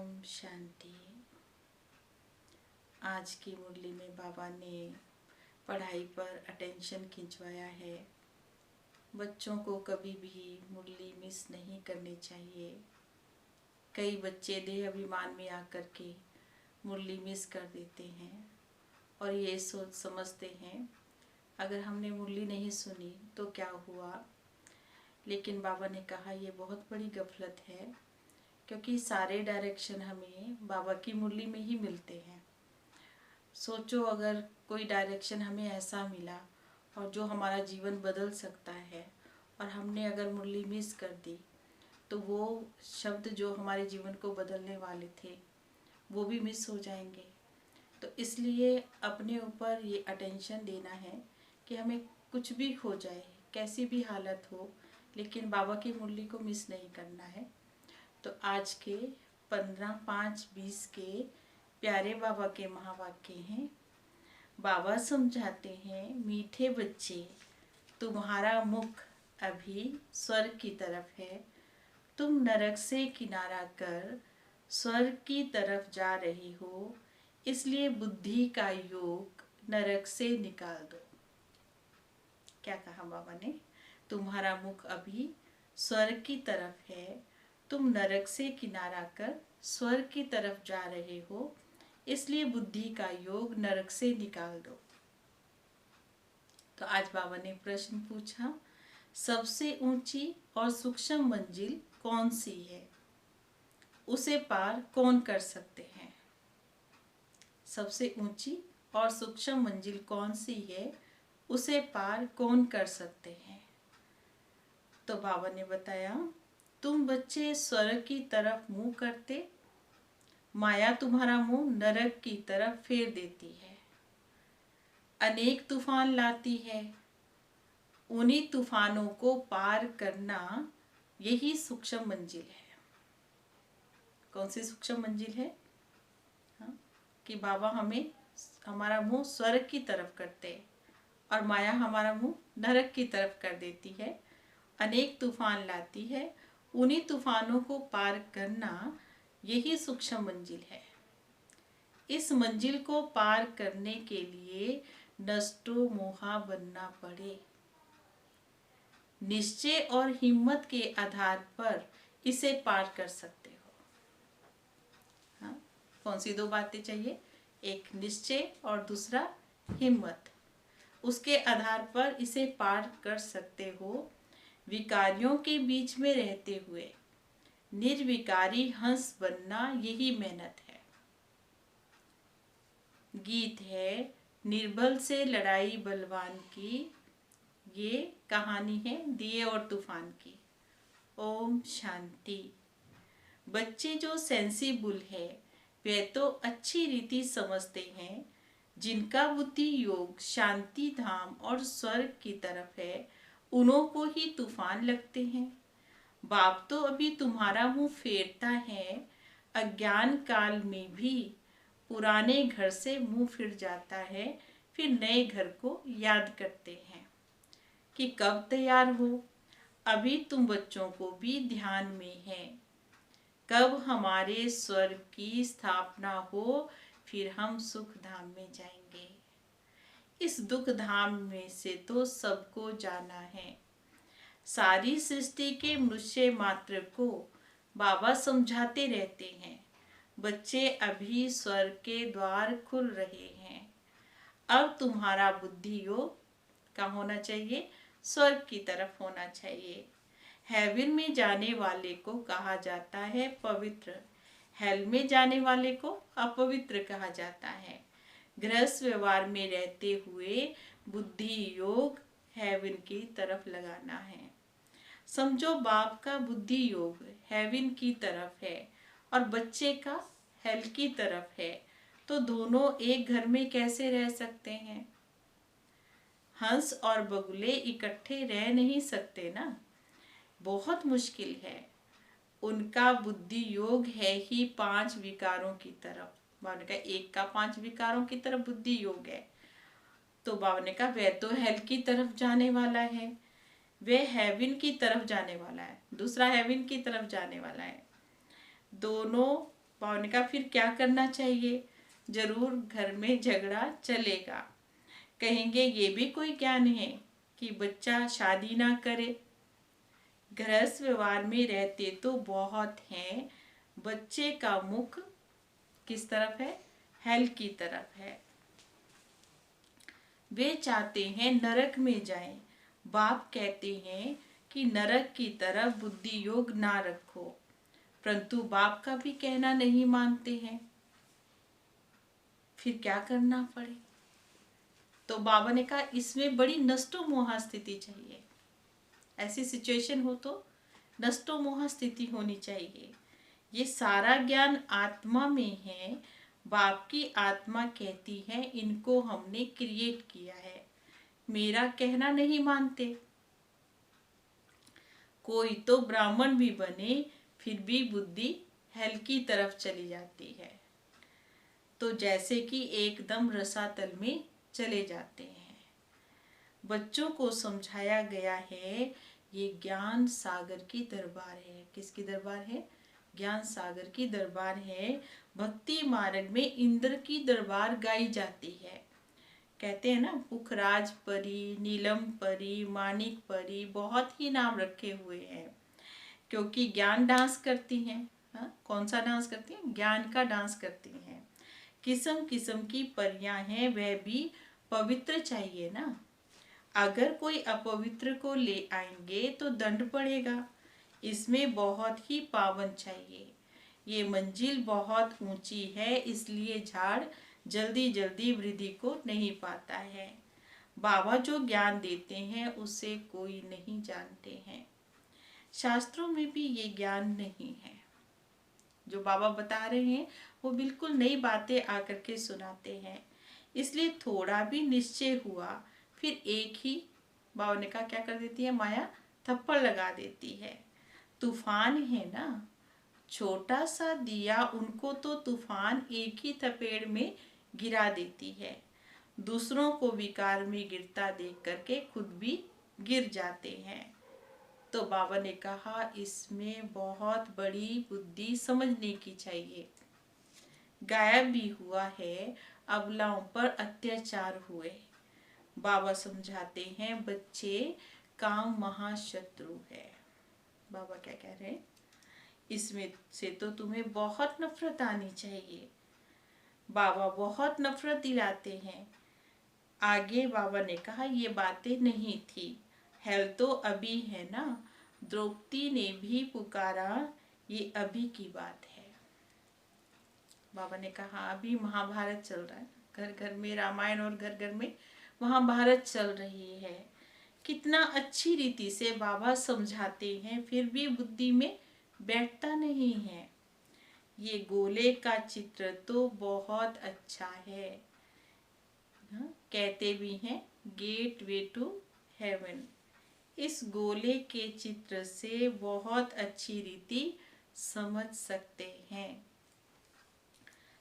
ओम शांति। आज की मुरली में बाबा ने पढ़ाई पर अटेंशन खिंचवाया है। बच्चों को कभी भी मुरली मिस नहीं करनी चाहिए। कई बच्चे देह अभिमान में आकर के मुरली मिस कर देते हैं और ये सोच समझते हैं अगर हमने मुरली नहीं सुनी तो क्या हुआ। लेकिन बाबा ने कहा ये बहुत बड़ी गफलत है, क्योंकि सारे डायरेक्शन हमें बाबा की मुरली में ही मिलते हैं। सोचो अगर कोई डायरेक्शन हमें ऐसा मिला और जो हमारा जीवन बदल सकता है और हमने अगर मुरली मिस कर दी तो वो शब्द जो हमारे जीवन को बदलने वाले थे वो भी मिस हो जाएंगे। तो इसलिए अपने ऊपर ये अटेंशन देना है कि हमें कुछ भी हो जाए, कैसी भी हालत हो, लेकिन बाबा की मुरली को मिस नहीं करना है। तो आज के 15/5/20 के प्यारे बाबा के महावाक्य हैं। बाबा समझाते हैं, मीठे बच्चे तुम्हारा मुख अभी स्वर्ग की तरफ है। तुम नरक से किनारा कर स्वर्ग की तरफ जा रहे हो, इसलिए बुद्धि का योग नरक से निकाल दो। क्या कहा बाबा ने? तुम्हारा मुख अभी स्वर्ग की तरफ है, तुम नरक से किनारा कर स्वर्ग की तरफ जा रहे हो, इसलिए बुद्धि का योग नरक से निकाल दो। तो आज बाबा ने प्रश्न पूछा, सबसे ऊंची और सूक्ष्म मंजिल कौन सी है, उसे पार कौन कर सकते हैं? सबसे ऊंची और सूक्ष्म मंजिल कौन सी है, उसे पार कौन कर सकते हैं? तो बाबा ने बताया, तुम बच्चे स्वर्ग की तरफ मुंह करते, माया तुम्हारा मुंह नरक की तरफ फेर देती है। अनेक तूफान लाती है, उन्हीं तूफानों को पार करना यही सूक्ष्म मंजिल है। कौन सी सूक्ष्म मंजिल है? हाँ? कि बाबा हमें हमारा मुंह स्वर्ग की तरफ करते और माया हमारा मुंह नरक की तरफ कर देती है। अनेक तूफान लाती है, उन्हीं तूफानों को पार करना यही सूक्ष्म मंजिल है। इस मंजिल को पार करने के लिए नष्टो मोहा बनना पड़े। निश्चय और हिम्मत के आधार पर इसे पार कर सकते हो। हाँ? कौन सी दो बातें चाहिए? एक निश्चय और दूसरा हिम्मत। उसके आधार पर इसे पार कर सकते हो। विकारियों के बीच में रहते हुए निर्विकारी हंस बनना यही मेहनत है। गीत है, निर्बल से लड़ाई बलवान की, ये कहानी है दिए और तूफान की। ओम शांति। बच्चे जो सेंसिबल है वे तो अच्छी रीति समझते हैं। जिनका बुद्धि योग शांति धाम और स्वर्ग की तरफ है, उन्हों को ही तूफान लगते हैं। बाप तो अभी तुम्हारा मुंह फेरता है, अज्ञान काल में भी पुराने घर से मुंह फिर जाता है, फिर नए घर को याद करते हैं कि कब तैयार हो। अभी तुम बच्चों को भी ध्यान में है, कब हमारे स्वर्ग की स्थापना हो, फिर हम सुख धाम में जाएंगे। इस दुख धाम में से तो सबको जाना है। सारी सृष्टि के मनुष्य मात्र को बाबा समझाते रहते हैं, बच्चे अभी स्वर्ग के द्वार खुल रहे हैं। अब तुम्हारा बुद्धि योग का होना चाहिए, स्वर्ग की तरफ होना चाहिए। हेवन में जाने वाले को कहा जाता है पवित्र, हेल में जाने वाले को अपवित्र कहा जाता है। गृहस्थ व्यवहार में रहते हुए बुद्धि योग हेवन की तरफ लगाना है। समझो बाप का बुद्धि योग हेवन की तरफ है और बच्चे का हेल की तरफ है, तो दोनों एक घर में कैसे रह सकते हैं? हंस और बगुले इकट्ठे रह नहीं सकते ना, बहुत मुश्किल है। उनका बुद्धि योग है ही 5 विकारों की तरफ। बाबा ने कहा एक का 5 विकारों की तरफ बुद्धि योग है, तो बाबा ने कहा वह तो हेल की तरफ जाने वाला है, वह हेवन की तरफ जाने वाला है, दूसरा हेवन की तरफ जाने वाला है। दोनों बाबा ने कहा फिर क्या करना चाहिए? जरूर घर में झगड़ा चलेगा। कहेंगे ये भी कोई ज्ञान है कि बच्चा शादी ना करे? गृहस्थ व्यवहार में रहते तो बहुत हैं, बच्चे का मुख किस तरफ है? हेल की तरफ है। वे चाहते हैं नरक में जाएं। बाप कहते हैं कि नरक की तरफ बुद्धि योग ना रखो, परंतु बाप का भी कहना नहीं मानते हैं। फिर क्या करना पड़े? तो बाबा ने कहा इसमें बड़ी नष्टो मोहा स्थिति चाहिए। ऐसी सिचुएशन हो तो नष्टो मोहा स्थिति होनी चाहिए। ये सारा ज्ञान आत्मा में है। बाप की आत्मा कहती है इनको हमने क्रिएट किया है, मेरा कहना नहीं मानते। कोई तो ब्राह्मण भी बने फिर भी बुद्धि हेल की तरफ चली जाती है। तो जैसे कि एकदम रसातल में चले जाते हैं। बच्चों को समझाया गया है ये ज्ञान सागर की दरबार है। किसकी दरबार है? ज्ञान सागर की दरबार है। भक्ति मार्ग में इंद्र की दरबार गाई जाती है। कहते हैं ना, पुखराज परी, नीलम परी, मानिक परी, बहुत ही नाम रखे हुए हैं, क्योंकि ज्ञान डांस करती हैं। हाँ, कौन सा डांस करती हैं? ज्ञान का डांस करती हैं। किस्म किस्म की परियां हैं, वह भी पवित्र चाहिए ना। अगर कोई अपवित्र को ले आएंगे तो दंड पड़ेगा। इसमें बहुत ही पावन चाहिए। ये मंजिल बहुत ऊंची है, इसलिए झाड़ जल्दी जल्दी वृद्धि को नहीं पाता है। बाबा जो ज्ञान देते हैं उसे कोई नहीं जानते हैं। शास्त्रों में भी ये ज्ञान नहीं है। जो बाबा बता रहे हैं वो बिल्कुल नई बातें आकर के सुनाते हैं। इसलिए थोड़ा भी निश्चय हुआ फिर एक ही बाबा ने कहा क्या कर देती है? माया थप्पड़ लगा देती है। तूफान है ना, छोटा सा दिया उनको तो तूफान एक ही थपेड़ में गिरा देती है। दूसरों को विकार में गिरता देख करके खुद भी गिर जाते हैं। तो बाबा ने कहा इसमें बहुत बड़ी बुद्धि समझने की चाहिए। गायब भी हुआ है, अबलाओं पर अत्याचार हुए। बाबा समझाते हैं बच्चे काम महाशत्रु है। बाबा क्या कह रहे हैं? इसमें से तो तुम्हें बहुत नफरत आनी चाहिए। बाबा बहुत नफरत दिलाते हैं। आगे बाबा ने कहा ये बातें नहीं थी, हेल तो अभी है ना। द्रौपदी ने भी पुकारा, ये अभी की बात है। बाबा ने कहा अभी महाभारत चल रहा है, घर घर में रामायण और घर घर में महाभारत चल रही है। कितना अच्छी रीति से बाबा समझाते हैं, फिर भी बुद्धि में बैठता नहीं है। ये गोले का चित्र तो बहुत अच्छा है। कहते भी हैं गेट वे टू हेवन। इस गोले के चित्र से बहुत अच्छी रीति समझ सकते हैं।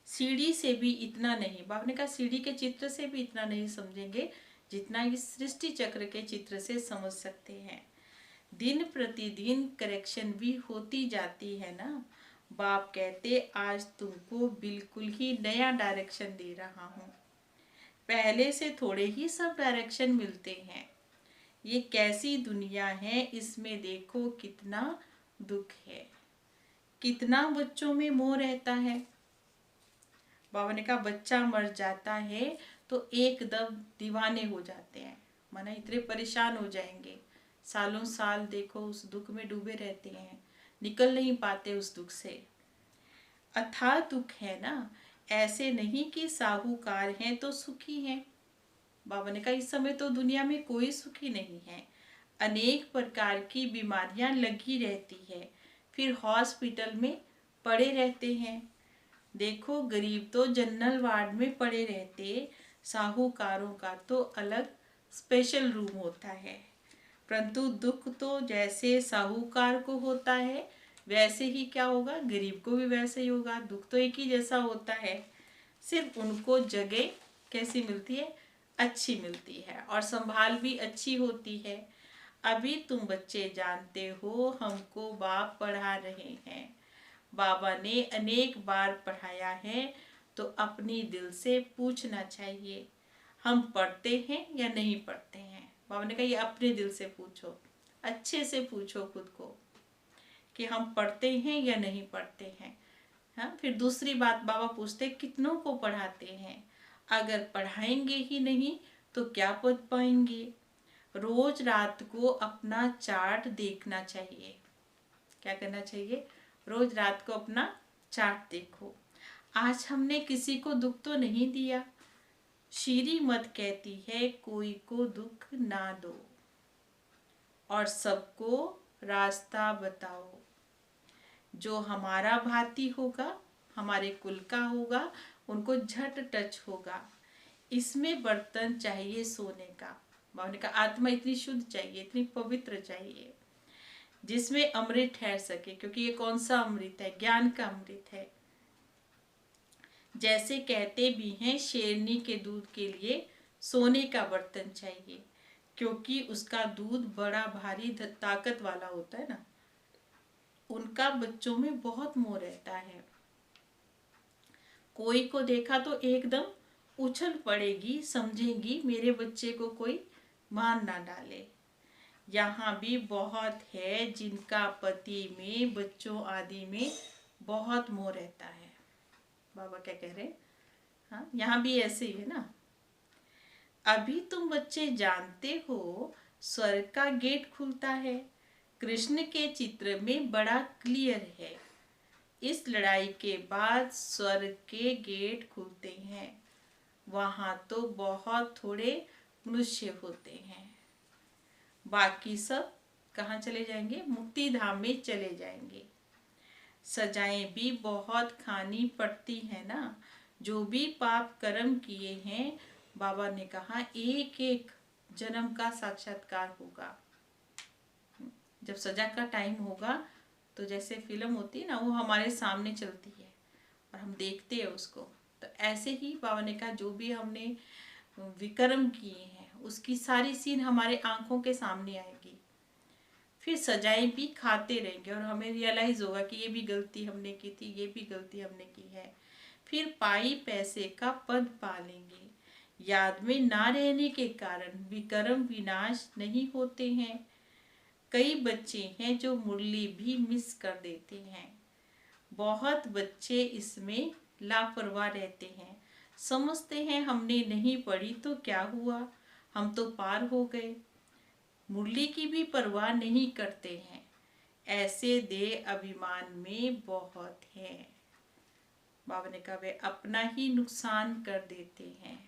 सीढ़ी से भी इतना नहीं, बाबा ने कहा सीढ़ी के चित्र से भी इतना नहीं समझेंगे जितना इस सृष्टि चक्र के चित्र से समझ सकते हैं। दिन प्रतिदिन करेक्शन भी होती जाती है ना। बाप कहते आज तुमको बिल्कुल ही नया डायरेक्शन दे रहा हूँ, पहले से थोड़े ही सब डायरेक्शन मिलते हैं। ये कैसी दुनिया है, इसमें देखो कितना दुख है, कितना बच्चों में मोह रहता है। बाबा ने कहा बच्चा मर जाता है तो एकदम दीवाने हो जाते हैं, माना इतने परेशान हो जाएंगे, सालों साल देखो उस दुख में डूबे रहते हैं, निकल नहीं पाते उस दुख से। अथाह दुख है ना, ऐसे नहीं कि साहूकार हैं तो सुखी हैं। बाबा ने कहा इस समय तो दुनिया में कोई सुखी नहीं है, अनेक प्रकार की बीमारियां लगी रहती है, फिर हॉस्पिटल में पड़े रहते हैं। देखो गरीब तो जनरल वार्ड में पड़े रहते, साहूकारों का तो अलग स्पेशल रूम होता है। परंतु दुख तो जैसे साहूकार को होता है वैसे ही क्या होगा, गरीब को भी वैसे ही होगा। दुख तो एक ही जैसा होता है, सिर्फ उनको जगह कैसी मिलती है? अच्छी मिलती है, और संभाल भी अच्छी होती है। अभी तुम बच्चे जानते हो हमको बाप पढ़ा रहे हैं। बाबा ने अनेक बार पढ़ाया है, तो अपनी दिल से पूछना चाहिए हम पढ़ते हैं या नहीं पढ़ते हैं। बाबा ने कहा ये अपने दिल से पूछो, अच्छे से पूछो खुद को कि हम पढ़ते हैं या नहीं पढ़ते हैं। हाँ, फिर दूसरी बात बाबा पूछते कितनों को पढ़ाते हैं, अगर पढ़ाएंगे ही नहीं तो क्या पढ़ पाएंगे। रोज रात को अपना चार्ट देखना चाहिए। क्या करना चाहिए? रोज रात को अपना चार्ट देखो, आज हमने किसी को दुख तो नहीं दिया। श्री मत कहती है कोई को दुख ना दो और सबको रास्ता बताओ। जो हमारा भाती होगा, हमारे कुल का होगा, उनको झट टच होगा। इसमें बर्तन चाहिए सोने का। बाबा ने कहा आत्मा इतनी शुद्ध चाहिए, इतनी पवित्र चाहिए जिसमें अमृत ठहर सके, क्योंकि ये कौन सा अमृत है? ज्ञान का अमृत है। जैसे कहते भी हैं शेरनी के दूध के लिए सोने का बर्तन चाहिए, क्योंकि उसका दूध बड़ा भारी ताकत वाला होता है ना। उनका बच्चों में बहुत मोह रहता है। कोई को देखा तो एकदम उछल पड़ेगी, समझेंगी मेरे बच्चे को कोई मार ना डाले। यहाँ भी बहुत है जिनका पति में, बच्चों आदि में बहुत मोह रहता है। बाबा क्या कह रहे हैं? हाँ, यहाँ भी ऐसे ही है ना। अभी तुम बच्चे जानते हो स्वर्ग का गेट खुलता है, कृष्ण के चित्र में बड़ा क्लियर है। इस लड़ाई के बाद स्वर्ग के गेट खुलते हैं, वहाँ तो बहुत थोड़े मनुष्य होते हैं, बाकी सब कहाँ चले जाएंगे? मुक्ति धाम में चले जाएंगे। सजाएं भी बहुत खानी पड़ती है ना। जो भी पाप कर्म किए हैं, बाबा ने कहा एक एक जन्म का साक्षात्कार होगा। जब सजा का टाइम होगा तो जैसे फिल्म होती है ना, वो हमारे सामने चलती है और हम देखते हैं उसको, तो ऐसे ही बाबा ने कहा जो भी हमने विकर्म किए हैं उसकी सारी सीन हमारे आंखों के सामने आएगी। फिर सजाएं भी खाते रहेंगे और हमें रियलाइज होगा कि ये भी गलती हमने की थी, ये भी गलती हमने की है। फिर पाई पैसे का पद पा लेंगे। याद में ना रहने के कारण विकर्म विनाश नहीं होते हैं। कई बच्चे हैं जो मुरली भी मिस कर देते हैं। बहुत बच्चे इसमें लापरवाह रहते हैं, समझते हैं हमने नहीं पढ़ी तो क्या हुआ, हम तो पार हो गए। मुरली की भी परवाह नहीं करते हैं। ऐसे दे अभिमान में बहुत है। बाबा ने कहा वे अपना ही नुकसान कर देते हैं।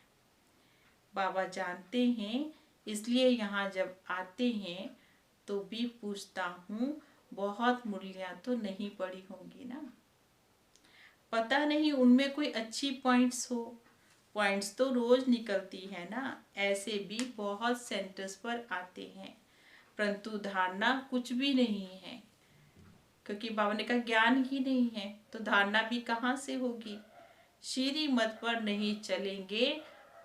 बाबा जानते हैं, इसलिए यहाँ जब आते हैं तो भी पूछता हूँ बहुत मुरलियाँ तो नहीं पढ़ी होंगी ना, पता नहीं उनमें कोई अच्छी पॉइंट्स हो। पॉइंट्स तो रोज निकलती है ना, ऐसे भी बहुत सेंटर्स पर आते हैं, परंतु धारणा कुछ भी नहीं है, क्योंकि बाबा ने कहा ज्ञान ही नहीं है तो धारणा भी कहाँ से होगी। श्री मत पर नहीं चलेंगे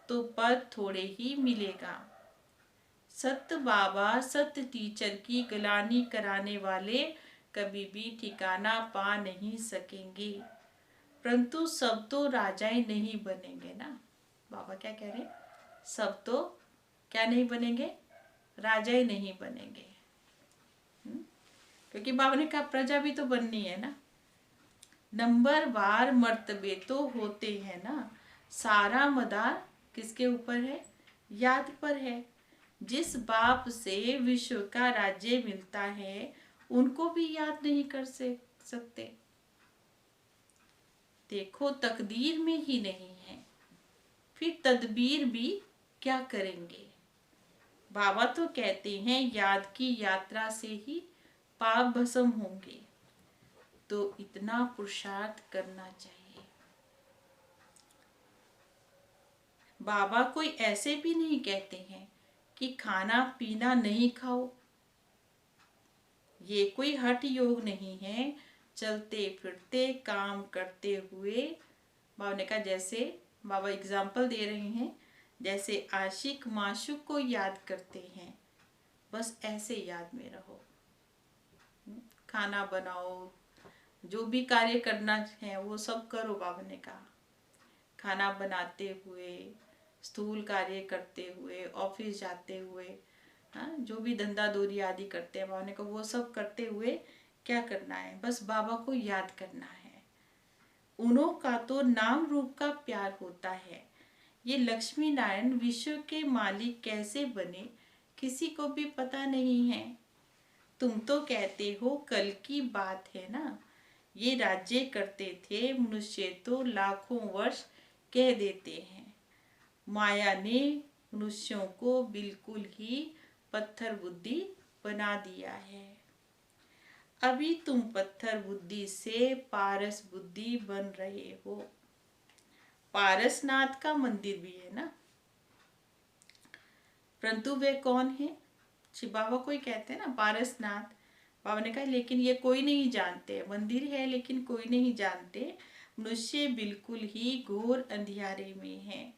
तो पद थोड़े ही मिलेगा। सत्य बाबा, सत्य टीचर की गिलानी कराने वाले कभी भी ठिकाना पा नहीं सकेंगे, परंतु सब तो राजाएं नहीं बनेंगे ना। बाबा क्या कह रहे हैं? सब तो क्या नहीं बनेंगे? राजाएं नहीं बनेंगे। क्योंकि बाबा ने कहा प्रजा भी तो बननी है ना। नंबर वार मर्तबे तो होते हैं ना। सारा मदार किसके ऊपर है? याद पर है। जिस बाप से विश्व का राज्य मिलता है उनको भी याद नहीं कर सकते। देखो तकदीर में ही नहीं है, फिर तदबीर भी क्या करेंगे। बाबा तो कहते हैं याद की यात्रा से ही पाप भस्म होंगे, तो इतना पुरुषार्थ करना चाहिए। बाबा कोई ऐसे भी नहीं कहते हैं कि खाना पीना नहीं खाओ। ये कोई हठ योग नहीं है। चलते फिरते काम करते हुए, बाबा ने कहा जैसे बाबा एग्जाम्पल दे रहे हैं, जैसे आशिक माशूक को याद करते हैं, बस ऐसे याद में रहो। खाना बनाओ, जो भी कार्य करना है वो सब करो, बाबा ने कहा। खाना बनाते हुए, स्थूल कार्य करते हुए, ऑफिस जाते हुए, हाँ, जो भी धंधा दूरी आदि करते हैं, बाबा ने कहा वो सब करते हुए क्या करना है, बस बाबा को याद करना है। उन्हों का तो नाम रूप का प्यार होता है। ये लक्ष्मी नारायण विश्व के मालिक कैसे बने, किसी को भी पता नहीं है। तुम तो कहते हो कल की बात है ना, ये राज्य करते थे मनुष्य तो लाखों वर्ष कह देते हैं। माया ने मनुष्यों को बिल्कुल ही पत्थर बुद्धि बना दिया है। अभी तुम पत्थर बुद्धि से पारस बुद्धि बन रहे हो। पारसनाथ का मंदिर भी है ना, परंतु वे कौन है? शिव बाबा को ही कहते हैं ना पारसनाथ। बाबा ने कहा लेकिन ये कोई नहीं जानते, मंदिर है लेकिन कोई नहीं जानते। मनुष्य बिल्कुल ही घोर अंधियारे में है।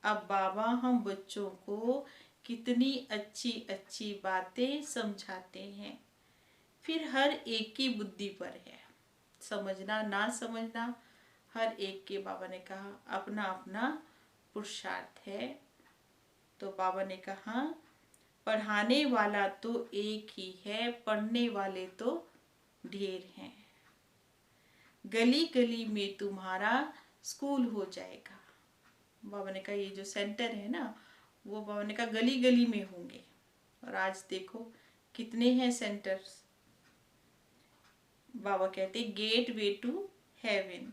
अब बाबा हम बच्चों को कितनी अच्छी अच्छी बातें समझाते हैं, फिर हर एक की बुद्धि पर है, समझना ना समझना हर एक के, बाबा ने कहा, अपना अपना पुरुषार्थ है। तो बाबा ने कहा पढ़ाने वाला तो एक ही है, पढ़ने वाले तो ढेर हैं। गली गली में तुम्हारा स्कूल हो जाएगा। बाबा ने कहा ये जो सेंटर है ना, वो बाबा ने कहा गली गली में होंगे। और आज देखो कितने हैं सेंटर्स। बाबा कहते गेट वे टू हेवन।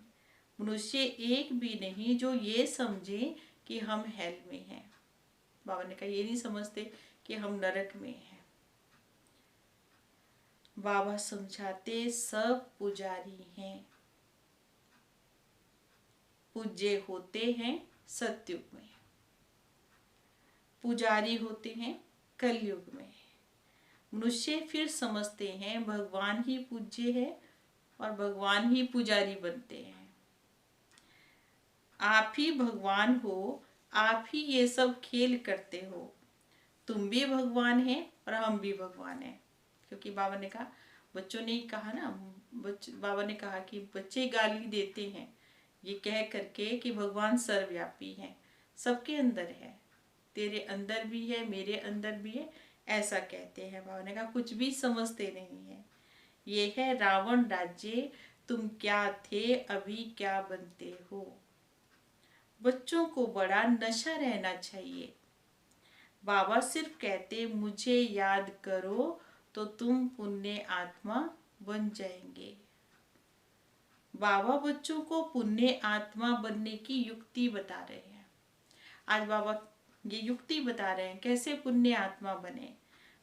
मनुष्य एक भी नहीं जो ये समझे कि हम हेल में हैं। बाबा ने कहा ये नहीं समझते कि हम नरक में हैं। बाबा समझाते सब पुजारी हैं, पूज्य होते हैं सतयुग में, पुजारी होते हैं कलयुग में। मनुष्य फिर समझते हैं भगवान ही पूज्य है और भगवान ही पुजारी बनते हैं। आप ही भगवान हो, आप ही ये सब खेल करते हो। तुम भी भगवान हैं और हम भी भगवान हैं। क्योंकि बाबा ने कहा, बच्चों ने कहा ना, बाबा ने कहा कि बच्चे गाली देते हैं ये कह करके कि भगवान सर्वव्यापी हैं, सबके अंदर है, तेरे अंदर भी है, मेरे अंदर भी है, ऐसा कहते हैं। बाबा ने कहा कुछ भी समझते नहीं है। ये है रावण राज्य, तुम क्या थे अभी क्या बनते हो। बच्चों को बड़ा नशा रहना चाहिए। बाबा सिर्फ कहते मुझे याद करो तो तुम पुण्य आत्मा बन जाएंगे। बाबा बच्चों को पुण्य आत्मा बनने की युक्ति बता रहे हैं। आज बाबा ये युक्ति बता रहे हैं कैसे पुण्य आत्मा बने।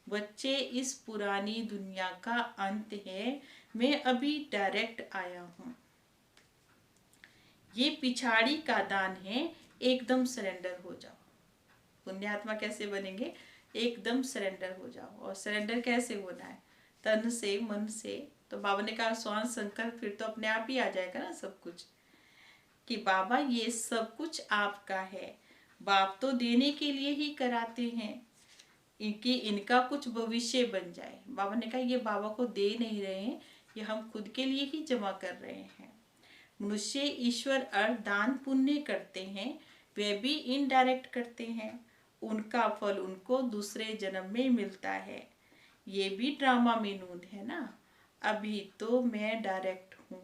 बच्चे इस पुरानी दुनिया का अंत है, मैं अभी डायरेक्ट आया हूँ। ये पिछाड़ी का दान है, एकदम सरेंडर हो जाओ। पुण्यात्मा कैसे बनेंगे? एकदम सरेंडर हो जाओ। और सरेंडर कैसे होना है? तन से, मन से। तो बाबा ने कहा स्वान संकल्प, फिर तो अपने आप ही आ जाएगा ना सब कुछ, कि बाबा ये सब कुछ आपका है। बाप तो देने के लिए ही कराते हैं कि इनका कुछ भविष्य बन जाए। बाबा ने कहा ये बाबा को दे नहीं रहे हैं, ये हम खुद के लिए ही जमा कर रहे हैं। मनुष्य ईश्वर अर्थ दान पुण्य करते हैं, वे भी इनडायरेक्ट करते हैं, उनका फल उनको दूसरे जन्म में मिलता है। ये भी ड्रामा में नून है ना। अभी तो मैं डायरेक्ट हूँ।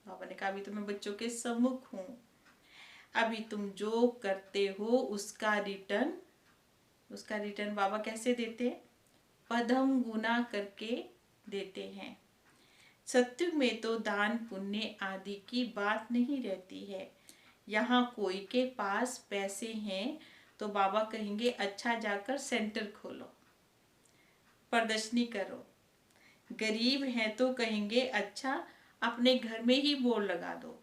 बाबा ने कहा अभी तो मैं बच्चों के सम्मुख हूँ। अभी तुम जो करते हो उसका रिटर्न बाबा कैसे देते हैं? पदम गुना करके देते हैं। सत्युग में तो दान पुण्य आदि की बात नहीं रहती है। यहाँ कोई के पास पैसे हैं तो बाबा कहेंगे अच्छा जाकर सेंटर खोलो, प्रदर्शनी करो। गरीब हैं तो कहेंगे अच्छा अपने घर में ही बोर्ड लगा दो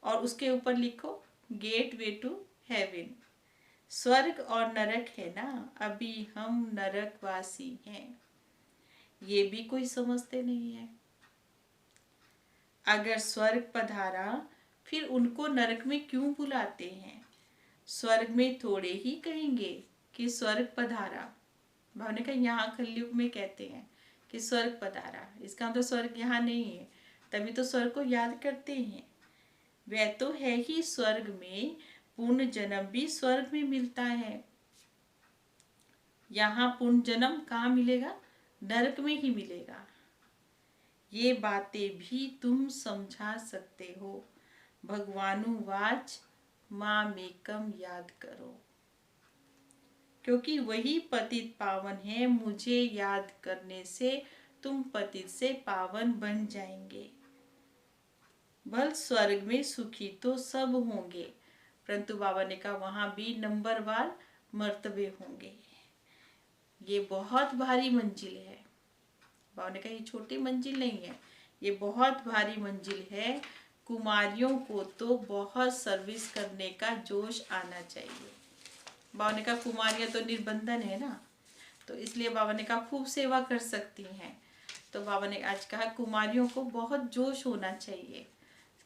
और उसके ऊपर लिखो गेट वे टू हेवन। स्वर्ग और नरक है ना, अभी हम नरकवासी हैं। ये भी कोई समझते नहीं है। अगर स्वर्ग पधारा फिर उनको नरक में क्यों बुलाते हैं? स्वर्ग में थोड़े ही कहेंगे कि स्वर्ग पधारा। भाव ने कहा यहाँ कलयुग में कहते हैं कि स्वर्ग पधारा, इसका मतलब स्वर्ग यहाँ नहीं है, तभी तो स्वर्ग को याद करते हैं। वह तो है ही स्वर्ग में, पूर्ण जन्म भी स्वर्ग में मिलता है। यहाँ पूर्ण जन्म कहाँ मिलेगा? नरक में ही मिलेगा। ये बातें भी तुम समझा सकते हो। भगवानुवाच मामेकम याद करो, क्योंकि वही पतित पावन है। मुझे याद करने से तुम पतित से पावन बन जाएंगे। भल स्वर्ग में सुखी तो सब होंगे, परंतु बाबा ने कहा वहां भी नंबरवार मर्तबे होंगे। ये बहुत भारी मंजिल है। बाबा ने कहा ये छोटी मंजिल नहीं है, ये बहुत भारी मंजिल है। कुमारियों को तो बहुत सर्विस करने का जोश आना चाहिए। बाबा ने कहा कुमारियां तो निर्बंधन है ना, तो इसलिए बाबा ने कहा खूब सेवा कर सकती हैं। तो बाबा ने आज कहा कुमारियों को बहुत जोश होना चाहिए।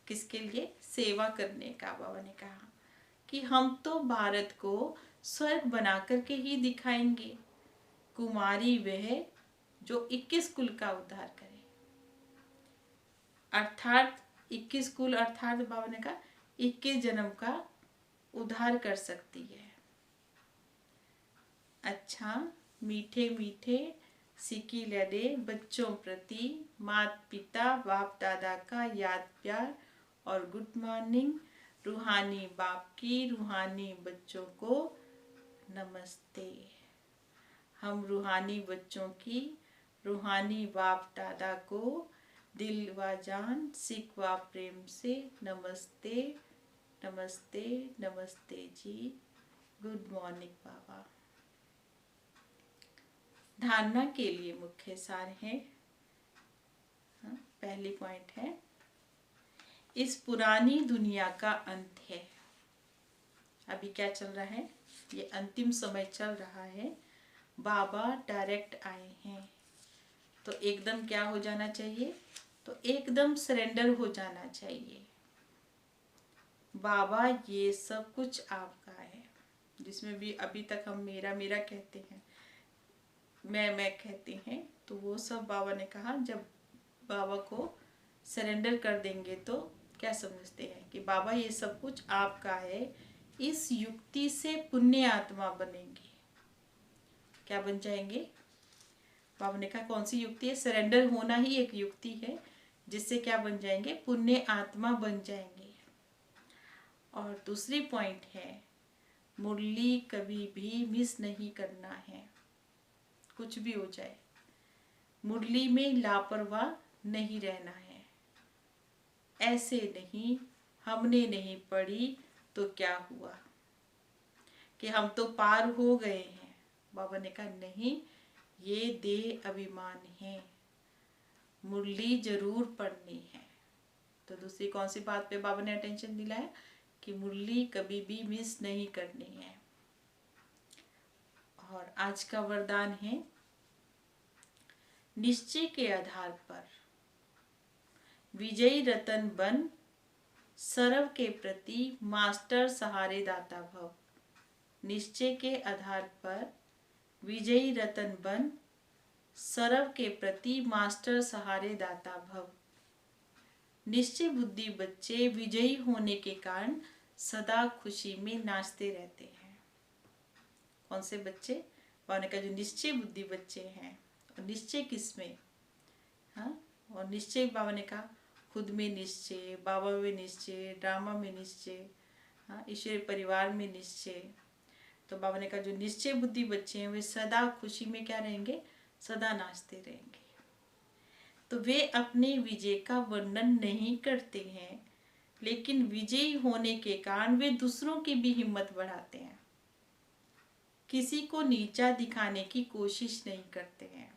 किसके लिए? सेवा करने का। बाबा ने कहा कि हम तो भारत को स्वर्ग बना करके ही दिखाएंगे। कुमारी वह जो 21 कुल का उद्धार करे, अर्थात 21 कुल अर्थात बाबा ने कहा 21 जन्म का उद्धार कर सकती है। अच्छा, मीठे मीठे सिकी लड़े बच्चों प्रति माता पिता बाप दादा का याद प्यार और गुड मॉर्निंग। रूहानी बाप की रूहानी बच्चों को नमस्ते। हम रूहानी बच्चों की रूहानी बाप दादा को दिल व जान सिक व प्रेम से नमस्ते नमस्ते नमस्ते जी। गुड मॉर्निंग बाबा। धारणा के लिए मुख्य सार है। पहली पॉइंट है, इस पुरानी दुनिया का अंत है। अभी क्या चल रहा है? ये अंतिम समय चल रहा है। बाबा डायरेक्ट आए हैं, तो एकदम क्या हो जाना चाहिए? तो एकदम सरेंडर हो जाना चाहिए। बाबा ये सब कुछ आपका है, जिसमें भी अभी तक हम मेरा मेरा कहते हैं, मैं कहते हैं, तो वो सब बाबा ने कहा जब बाबा को सरेंडर कर देंगे तो क्या समझते हैं कि बाबा ये सब कुछ आपका है। इस युक्ति से पुण्य आत्मा बनेंगे। क्या बन जाएंगे? बाबा ने कहा कौन सी युक्ति है? सरेंडर होना ही एक युक्ति है, जिससे क्या बन जाएंगे? पुण्य आत्मा बन जाएंगे। और दूसरी पॉइंट है, मुरली कभी भी मिस नहीं करना है। कुछ भी हो जाए, मुरली में लापरवाह नहीं रहना है। ऐसे नहीं हमने नहीं पढ़ी तो क्या हुआ कि हम तो पार हो गए हैं। बाबा ने कहा नहीं, ये देह अभिमान है, मुरली जरूर पढ़नी है। तो दूसरी कौन सी बात पे बाबा ने अटेंशन दिलाया कि मुरली कभी भी मिस नहीं करनी है। और आज का वरदान है, निश्चय के आधार पर विजयी रतन बन, सर्व के प्रति मास्टर सहारे दाता भव। निश्चय के आधार पर विजयी रतन बन, सर्व के प्रति मास्टर सहारे दाता भव। निश्चय बुद्धि बच्चे विजयी होने के कारण सदा खुशी में नाचते रहते हैं। कौन से बच्चे? बाबा ने कहा जो निश्चय बुद्धि बच्चे हैं। और निश्चय किसमें? हाँ, और निश्चय बाबा ने कहा खुद में निश्चय, बाबा में निश्चय, ड्रामा में निश्चय, हाँ, ईश्वरीय परिवार में निश्चय। तो बाबा ने कहा जो निश्चय बुद्धि बच्चे हैं वे सदा खुशी में क्या रहेंगे? सदा नाचते रहेंगे। तो वे अपने विजय का वर्णन नहीं करते हैं, लेकिन विजयी होने के कारण वे दूसरों की भी हिम्मत बढ़ाते हैं। किसी को नीचा दिखाने की कोशिश नहीं करते हैं,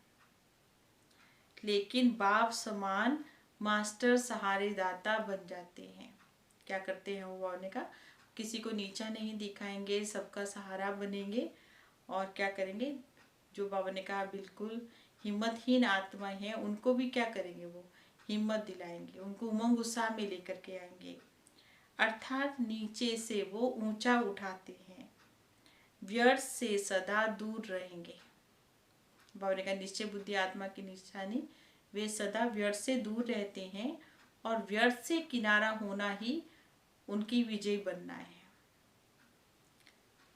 लेकिन बाप समान मास्टर सहारे दाता बन जाते हैं। क्या करते हैं वो? बाबा ने कहा किसी को नीचा नहीं दिखाएंगे, सबका सहारा बनेंगे। और क्या करेंगे? जो बाबा ने कहा बिल्कुल हिम्मतहीन आत्मा है, उनको भी क्या करेंगे? वो हिम्मत दिलाएंगे, उनको उमंग उत्साह में लेकर के आएंगे। अर्थात नीचे से वो ऊंचा उठाते हैं, व्यर्थ से सदा दूर रहेंगे। बाबा ने कहा निश्चय बुद्धि आत्मा की निशानी, वे सदा व्यर्थ से दूर रहते हैं और व्यर्थ से किनारा होना ही उनकी विजयी बनना है।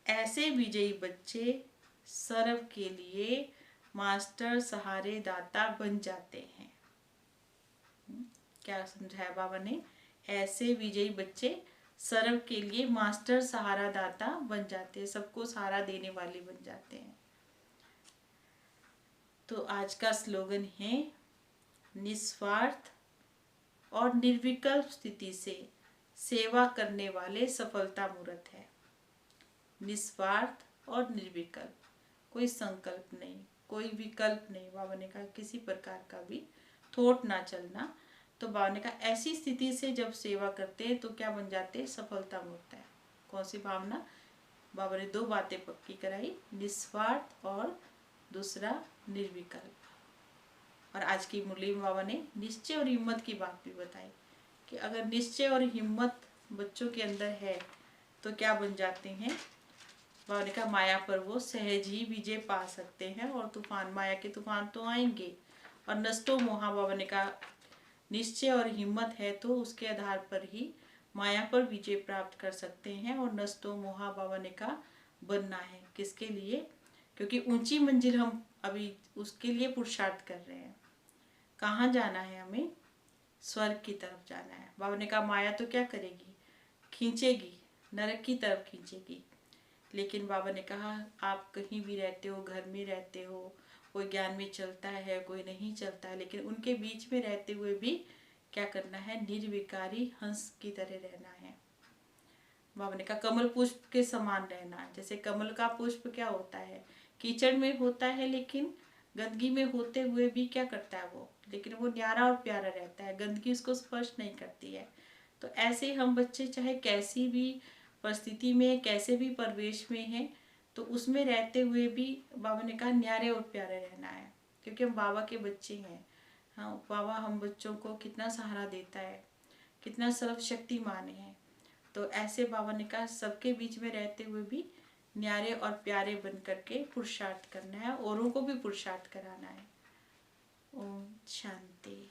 ऐसे विजयी बच्चे सर्व के लिए मास्टर सहारे दाता बन जाते हैं। क्या समझाया बाबा ने? ऐसे विजयी बच्चे सर्व के लिए मास्टर सहारा दाता बन जाते हैं, सबको सहारा देने वाले बन जाते हैं। तो आज का स्लोगन है निस्वार्थ और निर्विकल्प स्थिति से सेवा करने वाले सफलता मूर्त है। निस्वार्थ और निर्विकल्प, कोई संकल्प नहीं, कोई विकल्प नहीं। बाबा ने कहा किसी प्रकार का भी थोट ना चलना। तो बाबा ने कहा ऐसी स्थिति से जब सेवा करते हैं तो क्या बन जाते हैं? सफलता मूर्त है। कौन सी भावना? बाबा ने 2 बातें पक्की कराई, निस्वार्थ और दूसरा निर्विकल्प। और आज की मुरली में बाबा ने निश्चय और हिम्मत की बात भी बताई कि अगर निश्चय और हिम्मत बच्चों के अंदर है तो क्या बन जाते हैं? बाबा ने कहा माया पर वो सहज ही विजय पा सकते हैं और तूफान, माया के तूफान तो आएंगे। और नष्टो मोहा, बाबा ने कहा निश्चय और हिम्मत है तो उसके आधार पर ही माया पर विजय प्राप्त कर सकते हैं। और नष्टो मोहा, बाबा ने कहा बनना है किसके लिए? क्योंकि ऊंची मंजिल हम अभी उसके लिए पुरुषार्थ कर रहे हैं। कहाँ जाना है हमें? स्वर्ग की तरफ जाना है। बाबा ने कहा माया तो क्या करेगी? खींचेगी, नरक की तरफ खींचेगी। लेकिन बाबा ने कहा आप कहीं भी रहते हो, घर में रहते हो, कोई ज्ञान में चलता है, कोई नहीं चलता है, लेकिन उनके बीच में रहते हुए भी क्या करना है? निर्विकारी हंस की तरह रहना है। बाबा ने कहा कमल पुष्प के समान रहना है। जैसे कमल का पुष्प क्या होता है? कीचड़ में होता है, लेकिन गंदगी में होते हुए भी क्या करता है वो? लेकिन वो न्यारा और प्यारा रहता है, गंदगी उसको स्पर्श नहीं करती है। तो ऐसे हम बच्चे चाहे कैसी भी परिस्थिति में, कैसे भी परिवेश में हैं, तो उसमें रहते हुए भी बाबा ने कहा न्यारे और प्यारे रहना है, क्योंकि हम बाबा के बच्चे हैं। हाँ, बाबा हम बच्चों को कितना सहारा देता है, कितना सर्वशक्तिमान है। तो ऐसे बाबा ने कहा सबके बीच में रहते हुए भी न्यारे और प्यारे बन करके पुरुषार्थ करना है, औरों को भी पुरुषार्थ कराना है। ओम शांति।